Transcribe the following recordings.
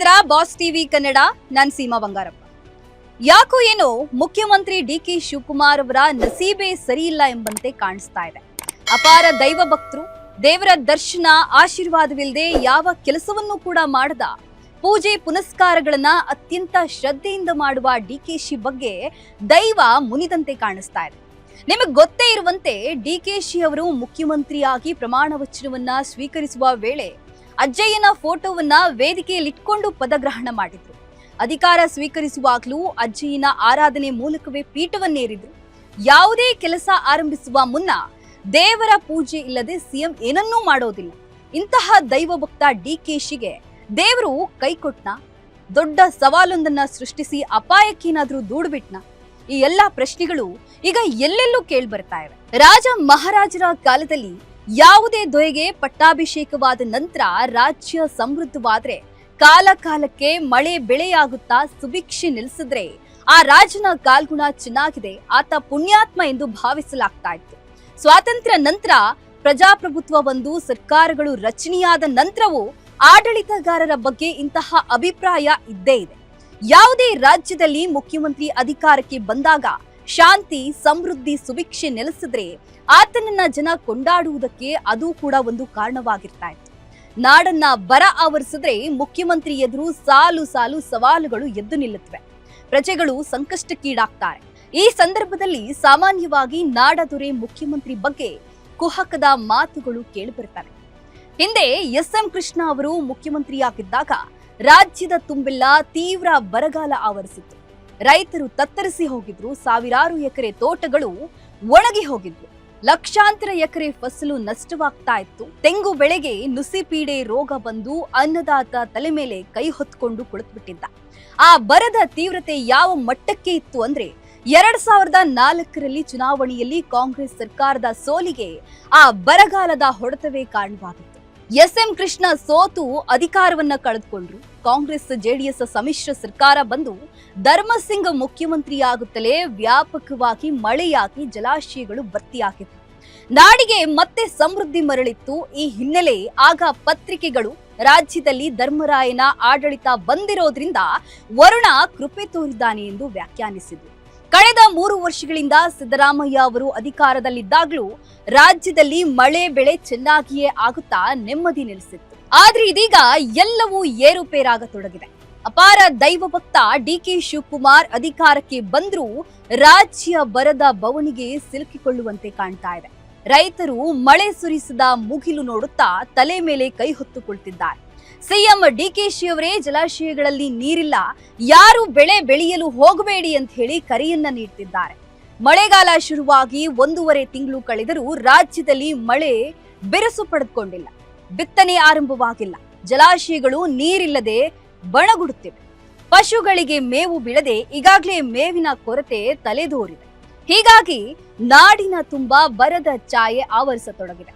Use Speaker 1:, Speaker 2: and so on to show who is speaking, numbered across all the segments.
Speaker 1: ಇದ್ದೀರಾ boss TV Kannada. ನಾನು ಸೀಮಾ ಬಂಗಾರಪ್ಪ. ಯಾಕೋ ಏನೋ ಮುಖ್ಯಮಂತ್ರಿ ಡಿ.ಕೆ. ಶಿವಕುಮಾರ್ ಅವರ ನಸೀಬೆ ಸರಿ ಇಲ್ಲ ಎಂಬಂತೆ ಕಾಣಿಸ್ತಾ ಇದೆ. ಅಪಾರ ದೈವ ಭಕ್ತರು, ದೇವರ ದರ್ಶನ ಆಶೀರ್ವಾದವಿಲ್ಲದೆ ಯಾವ ಕೆಲಸವನ್ನೂ ಕೂಡ ಮಾಡದ, ಪೂಜೆ ಪುನಸ್ಕಾರಗಳನ್ನ ಅತ್ಯಂತ ಶ್ರದ್ಧೆಯಿಂದ ಮಾಡುವ ಡಿ.ಕೆ.ಶಿ ಬಗ್ಗೆ ದೈವ ಮುನಿದಂತೆ ಕಾಣಿಸ್ತಾ ಇದೆ. ನಿಮಗೆ ಗೊತ್ತೇ ಇರುವಂತೆ ಡಿ.ಕೆ.ಶಿ ಅವರು ಮುಖ್ಯಮಂತ್ರಿಯಾಗಿ ಪ್ರಮಾಣ ವಚನವನ್ನ ಸ್ವೀಕರಿಸುವ ವೇಳೆ ಅಜ್ಜಯ್ಯನ ಫೋಟೋವನ್ನ ವೇದಿಕೆಯಲ್ಲಿಟ್ಕೊಂಡು ಪದಗ್ರಹಣ ಮಾಡಿದ್ರು. ಅಧಿಕಾರ ಸ್ವೀಕರಿಸುವಾಗಲೂ ಅಜ್ಜಯ್ಯನ ಆರಾಧನೆ ಮೂಲಕವೇ ಪೀಠವನ್ನೇರಿದ್ರು. ಯಾವುದೇ ಕೆಲಸ ಆರಂಭಿಸುವ ಮುನ್ನ ದೇವರ ಪೂಜೆ ಇಲ್ಲದೆ ಸಿಎಂ ಏನನ್ನೂ ಮಾಡೋದಿಲ್ಲ. ಇಂತಹ ದೈವಭಕ್ತ ಡಿ.ಕೆ.ಶಿಗೆ ದೇವರು ಕೈಕೊಟ್ನ? ದೊಡ್ಡ ಸವಾಲೊಂದನ್ನ ಸೃಷ್ಟಿಸಿ ಅಪಾಯಕ್ಕೇನಾದ್ರೂ ದೂಡ್ಬಿಟ್ನ? ಈ ಎಲ್ಲಾ ಪ್ರಶ್ನೆಗಳು ಈಗ ಎಲ್ಲೆಲ್ಲೂ ಕೇಳ್ಬರ್ತಾ ಇವೆ. ರಾಜ ಮಹಾರಾಜರ ಕಾಲದಲ್ಲಿ ಯಾವುದೇ ದೊರೆಗೆ ಪಟ್ಟಾಭಿಷೇಕವಾದ ನಂತರ ರಾಜ್ಯ ಸಮೃದ್ಧವಾದ್ರೆ, ಕಾಲ ಕಾಲಕ್ಕೆ ಮಳೆ ಬೆಳೆಯಾಗುತ್ತಾ ಸುಭಿಕ್ಷೆ ನಿಲ್ಲಿಸಿದ್ರೆ ಆ ರಾಜನ ಕಾಲ್ಗುಣ ಚೆನ್ನಾಗಿದೆ, ಆತ ಪುಣ್ಯಾತ್ಮ ಎಂದು ಭಾವಿಸಲಾಗ್ತಾ ಇತ್ತು. ಸ್ವಾತಂತ್ರ್ಯ ನಂತರ ಪ್ರಜಾಪ್ರಭುತ್ವ ಬಂದು ಸರ್ಕಾರಗಳು ರಚನೆಯಾದ ನಂತರವೂ ಆಡಳಿತಗಾರರ ಬಗ್ಗೆ ಇಂತಹ ಅಭಿಪ್ರಾಯ ಇದ್ದೇ ಇದೆ. ಯಾವುದೇ ರಾಜ್ಯದಲ್ಲಿ ಮುಖ್ಯಮಂತ್ರಿ ಅಧಿಕಾರಕ್ಕೆ ಬಂದಾಗ ಶಾಂತಿ, ಸಮೃದ್ಧಿ, ಸುಭಿಕ್ಷೆ ನೆಲೆಸಿದ್ರೆ ಆತನನ್ನ ಜನ ಕೊಂಡಾಡುವುದಕ್ಕೆ ಅದು ಕೂಡ ಒಂದು ಕಾರಣವಾಗಿರ್ತಾ ಇತ್ತು. ನಾಡನ್ನ ಬರ ಆವರಿಸಿದ್ರೆ ಮುಖ್ಯಮಂತ್ರಿ ಎದುರು ಸಾಲು ಸಾಲು ಸವಾಲುಗಳು ಎದ್ದು ನಿಲ್ಲುತ್ತವೆ. ಪ್ರಜೆಗಳು ಸಂಕಷ್ಟಕ್ಕೀಡಾಗ್ತಾರೆ. ಈ ಸಂದರ್ಭದಲ್ಲಿ ಸಾಮಾನ್ಯವಾಗಿ ನಾಡದೊರೆ ಮುಖ್ಯಮಂತ್ರಿ ಬಗ್ಗೆ ಕುಹಕದ ಮಾತುಗಳು ಕೇಳಿಬರುತ್ತವೆ. ಹಿಂದೆ ಎಸ್.ಎಂ. ಕೃಷ್ಣ ಅವರು ಮುಖ್ಯಮಂತ್ರಿಯಾಗಿದ್ದಾಗ ರಾಜ್ಯದ ತುಂಬೆಲ್ಲ ತೀವ್ರ ಬರಗಾಲ ಆವರಿಸಿತ್ತು. ರೈತರು ತತ್ತರಿಸಿ ಹೋಗಿದ್ರು. ಸಾವಿರಾರು ಎಕರೆ ತೋಟಗಳು ಒಣಗಿ ಹೋಗಿದ್ವು. ಲಕ್ಷಾಂತರ ಎಕರೆ ಫಸಲು ನಷ್ಟವಾಗ್ತಾ ಇತ್ತು. ತೆಂಗು ಬೆಳೆಗೆ ನುಸಿಪೀಡೆ ರೋಗ ಬಂದು ಅನ್ನದಾತ ತಲೆ ಮೇಲೆ ಕೈ ಹೊತ್ಕೊಂಡು ಕುಳಿತುಬಿಟ್ಟಿದ್ದ. ಆ ಬರದ ತೀವ್ರತೆ ಯಾವ ಮಟ್ಟಕ್ಕೆ ಇತ್ತು ಅಂದ್ರೆ 2004ರಲ್ಲಿ ಚುನಾವಣೆಯಲ್ಲಿ ಕಾಂಗ್ರೆಸ್ ಸರ್ಕಾರದ ಸೋಲಿಗೆ ಆ ಬರಗಾಲದ ಹೊಡೆತವೇ ಕಾರಣವಾಗಿತ್ತು. ಎಸ್.ಎಂ. ಕೃಷ್ಣ ಸೋತು ಅಧಿಕಾರವನ್ನ ಕಳೆದುಕೊಂಡ್ರು. ಕಾಂಗ್ರೆಸ್ ಜೆಡಿಎಸ್ ಸಮ್ಮಿಶ್ರ ಸರ್ಕಾರ ಬಂದು ಧರ್ಮಸಿಂಗ್ ಮುಖ್ಯಮಂತ್ರಿಯಾಗುತ್ತಲೇ ವ್ಯಾಪಕವಾಗಿ ಮಳೆಯಾಗಿ ಜಲಾಶಯಗಳು ಭರ್ತಿಯಾಗಿತ್ತು. ನಾಡಿಗೆ ಮತ್ತೆ ಸಮೃದ್ಧಿ ಮರಳಿತ್ತು. ಈ ಹಿನ್ನೆಲೆ ಆಗ ಪತ್ರಿಕೆಗಳು ರಾಜ್ಯದಲ್ಲಿ ಧರ್ಮರಾಯನ ಆಡಳಿತ ಬಂದಿರೋದ್ರಿಂದ ವರುಣ ಕೃಪೆ ತೋರಿದ್ದಾನೆ ಎಂದು ವ್ಯಾಖ್ಯಾನಿಸಿದ್ರು. ಕಳೆದ 3 ವರ್ಷಗಳಿಂದ ಸಿದ್ದರಾಮಯ್ಯ ಅವರು ಅಧಿಕಾರದಲ್ಲಿದ್ದಾಗಲೂ ರಾಜ್ಯದಲ್ಲಿ ಮಳೆ ಬೆಳೆ ಚೆನ್ನಾಗಿಯೇ ಆಗುತ್ತಾ ನೆಮ್ಮದಿ ನೆಲೆಸಿತ್ತು. ಆದ್ರೆ ಇದೀಗ ಎಲ್ಲವೂ ಏರುಪೇರಾಗತೊಡಗಿದೆ. ಅಪಾರ ದೈವಭಕ್ತ ಡಿ.ಕೆ. ಶಿವಕುಮಾರ್ ಅಧಿಕಾರಕ್ಕೆ ಬಂದ್ರೂ ರಾಜ್ಯ ಬರದ ಬವಣಿಗೆ ಸಿಲುಕಿಕೊಳ್ಳುವಂತೆ ಕಾಣ್ತಾ ಇದೆ. ರೈತರು ಮಳೆ ಸುರಿಸಿದ ಮುಗಿಲು ನೋಡುತ್ತಾ ತಲೆ ಮೇಲೆ ಕೈ ಹೊತ್ತುಕೊಳ್ತಿದ್ದಾರೆ. ಸಿಎಂ ಡಿ.ಕೆ.ಶಿ ಅವರೇ ಜಲಾಶಯಗಳಲ್ಲಿ ನೀರಿಲ್ಲ, ಯಾರು ಬೆಳೆ ಬೆಳೆಯಲು ಹೋಗಬೇಡಿ ಅಂತ ಹೇಳಿ ಕರೆಯನ್ನ ನೀಡ್ತಿದ್ದಾರೆ. ಮಳೆಗಾಲ ಶುರುವಾಗಿ 1.5 ತಿಂಗಳು ಕಳೆದರೂ ರಾಜ್ಯದಲ್ಲಿ ಮಳೆ ಬಿರುಸು ಪಡೆದುಕೊಂಡಿಲ್ಲ. ಬಿತ್ತನೆ ಆರಂಭವಾಗಿಲ್ಲ. ಜಲಾಶಯಗಳು ನೀರಿಲ್ಲದೆ ಬಣಗುಡುತ್ತಿವೆ. ಪಶುಗಳಿಗೆ ಮೇವು ಬೀಳದೆ ಈಗಾಗಲೇ ಮೇವಿನ ಕೊರತೆ ತಲೆದೋರಿದೆ. ಹೀಗಾಗಿ ನಾಡಿನ ತುಂಬಾ ಬರದ ಛಾಯೆ ಆವರಿಸತೊಡಗಿದೆ.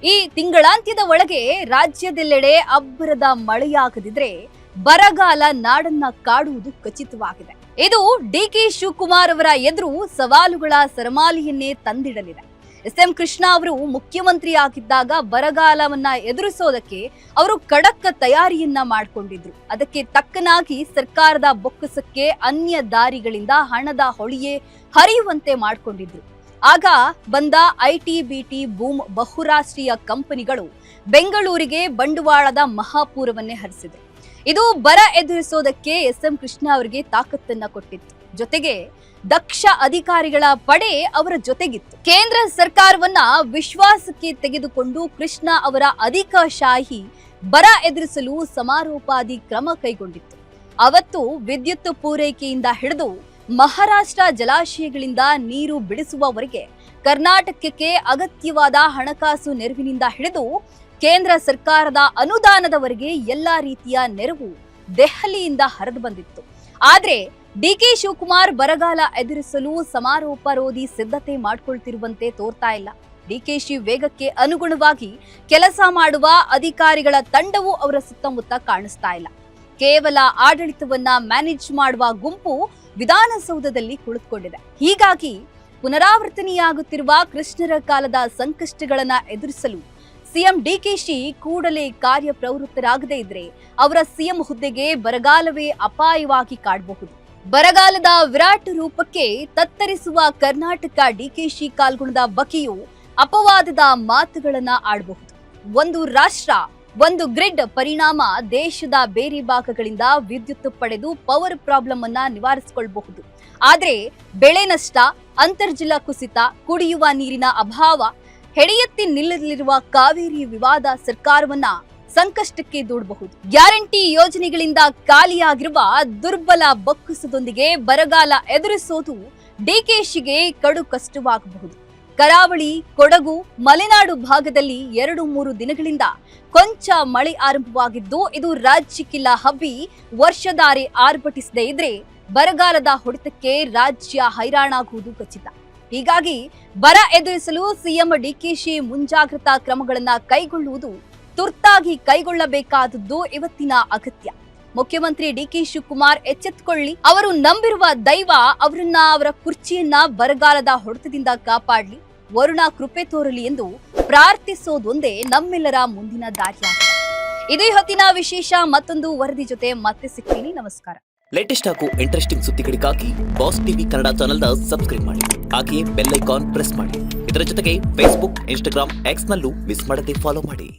Speaker 1: ಈ ತಿಂಗಳಾಂತ್ಯದ ಒಳಗೆ ರಾಜ್ಯದೆಲ್ಲೆಡೆ ಅಬ್ಬರದ ಮಳೆಯಾಗದಿದ್ರೆ ಬರಗಾಲ ನಾಡನ್ನ ಕಾಡುವುದು ಖಚಿತವಾಗಿದೆ. ಇದು ಡಿ.ಕೆ. ಶಿವಕುಮಾರ್ ಅವರ ಎದುರು ಸವಾಲುಗಳ ಸರಮಾಲೆಯನ್ನೇ ತಂದಿಡಲಿದೆ. ಎಸ್.ಎಂ. ಕೃಷ್ಣ ಅವರು ಮುಖ್ಯಮಂತ್ರಿ ಆಗಿದ್ದಾಗ ಬರಗಾಲವನ್ನ ಎದುರಿಸೋದಕ್ಕೆ ಅವರು ಖಡಕ್ ತಯಾರಿಯನ್ನ ಮಾಡಿಕೊಂಡಿದ್ರು. ಅದಕ್ಕೆ ತಕ್ಕನಾಗಿ ಸರ್ಕಾರದ ಬೊಕ್ಕಸಕ್ಕೆ ಅನ್ಯ ದಾರಿಗಳಿಂದ ಹಣದ ಹೊಳೆಯೇ ಹರಿಯುವಂತೆ ಮಾಡಿಕೊಂಡಿದ್ರು. ಆಗ ಬಂದ ಐಟಿ-ಬಿಟಿ ಬೂಮ್ ಬಹುರಾಷ್ಟ್ರೀಯ ಕಂಪನಿಗಳು ಬೆಂಗಳೂರಿಗೆ ಬಂಡವಾಳದ ಮಹಾಪೂರವನ್ನೇ ಹರಿಸಿದ್ರು. ಇದು ಬರ ಎದುರಿಸೋದಕ್ಕೆ ಎಸ್.ಎಂ. ಕೃಷ್ಣ ಅವರಿಗೆ ತಾಕತ್ತನ್ನ ಕೊಟ್ಟಿತ್ತು. ಜೊತೆಗೆ ದಕ್ಷ ಅಧಿಕಾರಿಗಳ ಪಡೆ ಅವರ ಜೊತೆಗಿತ್ತು. ಕೇಂದ್ರ ಸರ್ಕಾರವನ್ನ ವಿಶ್ವಾಸಕ್ಕೆ ತೆಗೆದುಕೊಂಡು ಕೃಷ್ಣ ಅವರ ಅಧಿಕಾರಶಾಹಿ ಬರ ಎದುರಿಸಲು ಸಮಾರೋಪಾದಿ ಕ್ರಮ ಕೈಗೊಂಡಿತ್ತು. ಅವತ್ತು ವಿದ್ಯುತ್ ಪೂರೈಕೆಯಿಂದ ಹಿಡಿದು ಮಹಾರಾಷ್ಟ್ರ ಜಲಾಶಯಗಳಿಂದ ನೀರು ಬಿಡಿಸುವವರೆಗೆ, ಕರ್ನಾಟಕಕ್ಕೆ ಅಗತ್ಯವಾದ ಹಣಕಾಸು ನೆರವಿನಿಂದ ಹಿಡಿದು ಕೇಂದ್ರ ಸರ್ಕಾರದ ಅನುದಾನದವರೆಗೆ ಎಲ್ಲಾ ರೀತಿಯ ನೆರವು ದೆಹಲಿಯಿಂದ ಹರಿದು ಬಂದಿತ್ತು. ಆದ್ರೆ ಡಿ.ಕೆ. ಶಿವಕುಮಾರ್ ಬರಗಾಲ ಎದುರಿಸಲು ಸಮಾರೋಪರೋಧಿ ಸಿದ್ಧತೆ ಮಾಡಿಕೊಳ್ತಿರುವಂತೆ ತೋರ್ತಾ ಇಲ್ಲ. ಡಿ.ಕೆ.ಶಿ ವೇಗಕ್ಕೆ ಅನುಗುಣವಾಗಿ ಕೆಲಸ ಮಾಡುವ ಅಧಿಕಾರಿಗಳ ತಂಡವು ಅವರ ಸುತ್ತಮುತ್ತ ಕಾಣಿಸ್ತಾ ಇಲ್ಲ. ಕೇವಲ ಆಡಳಿತವನ್ನ ಮ್ಯಾನೇಜ್ ಮಾಡುವ ಗುಂಪು ವಿಧಾನಸೌಧದಲ್ಲಿ ಕುಳಿತುಕೊಂಡಿದೆ. ಹೀಗಾಗಿ ಪುನರಾವರ್ತನೆಯಾಗುತ್ತಿರುವ ಕೃಷ್ಣರ ಕಾಲದ ಸಂಕಷ್ಟಗಳನ್ನ ಎದುರಿಸಲು ಸಿಎಂ ಡಿಕೆಶಿ ಕೂಡಲೇ ಕಾರ್ಯಪ್ರವೃತ್ತರಾಗದೇ ಇದ್ರೆ ಅವರ ಸಿಎಂ ಹುದ್ದೆಗೆ ಬರಗಾಲವೇ ಅಪಾಯವಾಗಿ ಕಾಡಬಹುದು. ಬರಗಾಲದ ವಿರಾಟ್ ರೂಪಕ್ಕೆ ತತ್ತರಿಸುವ ಕರ್ನಾಟಕ ಡಿಕೆಶಿ ಕಾಲ್ಗುಣದ ಬಗ್ಗೆಯೂ ಅಪವಾದದ ಮಾತುಗಳನ್ನ ಆಡಬಹುದು. ಒಂದು ರಾಷ್ಟ್ರ ಒಂದು ಗ್ರಿಡ್ ಪರಿಣಾಮ ದೇಶದ ಬೇರೆ ಭಾಗಗಳಿಂದ ವಿದ್ಯುತ್ ಪಡೆದು ಪವರ್ ಪ್ರಾಬ್ಲಮ್ ಅನ್ನ ನಿವಾರಿಸಿಕೊಳ್ಳಬಹುದು. ಆದ್ರೆ ಬೆಳೆ ನಷ್ಟ, ಅಂತರ್ಜಲ ಕುಸಿತ, ಕುಡಿಯುವ ನೀರಿನ ಅಭಾವ, ಹೆಡೆಯೆತ್ತಿ ನಿಲ್ಲಲಿರುವ ಕಾವೇರಿ ವಿವಾದ ಸರ್ಕಾರವನ್ನ ಸಂಕಷ್ಟಕ್ಕೆ ದೂಡಬಹುದು. ಗ್ಯಾರಂಟಿ ಯೋಜನೆಗಳಿಂದ ಖಾಲಿಯಾಗಿರುವ ದುರ್ಬಲ ಬೊಕ್ಕಸದೊಂದಿಗೆ ಬರಗಾಲ ಎದುರಿಸೋದು ಡಿಕೆಶಿಗೆ ಕಡು ಕಷ್ಟವಾಗಬಹುದು. ಕರಾವಳಿ, ಕೊಡಗು, ಮಲೆನಾಡು ಭಾಗದಲ್ಲಿ 2-3 ದಿನಗಳಿಂದ ಕೊಂಚ ಮಳೆ ಆರಂಭವಾಗಿದ್ದು ಇದು ರಾಜ್ಯಕ್ಕಿಲ್ಲ ಹಬ್ಬಿ ವರ್ಷಧಾರೆ ಆರ್ಭಟಿಸದೇ ಇದ್ರೆ ಬರಗಾಲದ ಹೊಡೆತಕ್ಕೆ ರಾಜ್ಯ ಹೈರಾಣಾಗುವುದು ಖಚಿತ. ಹೀಗಾಗಿ ಬರ ಎದುರಿಸಲು ಸಿಎಂ ಡಿಕೆಶಿ ಮುಂಜಾಗ್ರತಾ ಕ್ರಮಗಳನ್ನ ಕೈಗೊಳ್ಳುವುದು ತುರ್ತಾಗಿ ಕೈಗೊಳ್ಳಬೇಕಾದದ್ದು ಇವತ್ತಿನ ಅಗತ್ಯ. ಮುಖ್ಯಮಂತ್ರಿ ಡಿಕೆ ಶಿವಕುಮಾರ್ ಎಚ್ಚೆತ್ತುಕೊಳ್ಳಿ. ಅವರು ನಂಬಿರುವ ದೈವ ಅವರನ್ನ, ಅವರ ಕುರ್ಚಿಯನ್ನ ಬರಗಾಲದ ಹೊಡೆತದಿಂದ ಕಾಪಾಡಲಿ, ವರುಣ ಕೃಪೆ ತೋರಲಿ ಎಂದು ಪ್ರಾರ್ಥಿಸೋದೊಂದೇ ನಮ್ಮೆಲ್ಲರ ಮುಂದಿನ ದಾರಿಯಾಗಿದೆ. ಇದೇ ಹೊತ್ತಿನ ವಿಶೇಷ. ಮತ್ತೊಂದು ವರದಿ ಜೊತೆ ಮತ್ತೆ ಸಿಗ್ತೀನಿ. ನಮಸ್ಕಾರ.
Speaker 2: ಲೇಟೆಸ್ಟ್ ಹಾಗೂ ಇಂಟ್ರೆಸ್ಟಿಂಗ್ ಸುದ್ದಿಗಳಿಗಾಗಿ ಬಾಸ್ ಟಿವಿ ಕನ್ನಡ ಚಾನೆಲ್ನ ಸಬ್ಸ್ಕ್ರೈಬ್ ಮಾಡಿ. ಹಾಗೆಯೇ ಬೆಲ್ ಐಕಾನ್ ಪ್ರೆಸ್ ಮಾಡಿ. ಇದರ ಜೊತೆಗೆ ಫೇಸ್ಬುಕ್, ಇನ್ಸ್ಟಾಗ್ರಾಮ್, ಎಕ್ಸ್ ನಲ್ಲೂ ಮಿಸ್ ಮಾಡದೆ ಫಾಲೋ ಮಾಡಿ.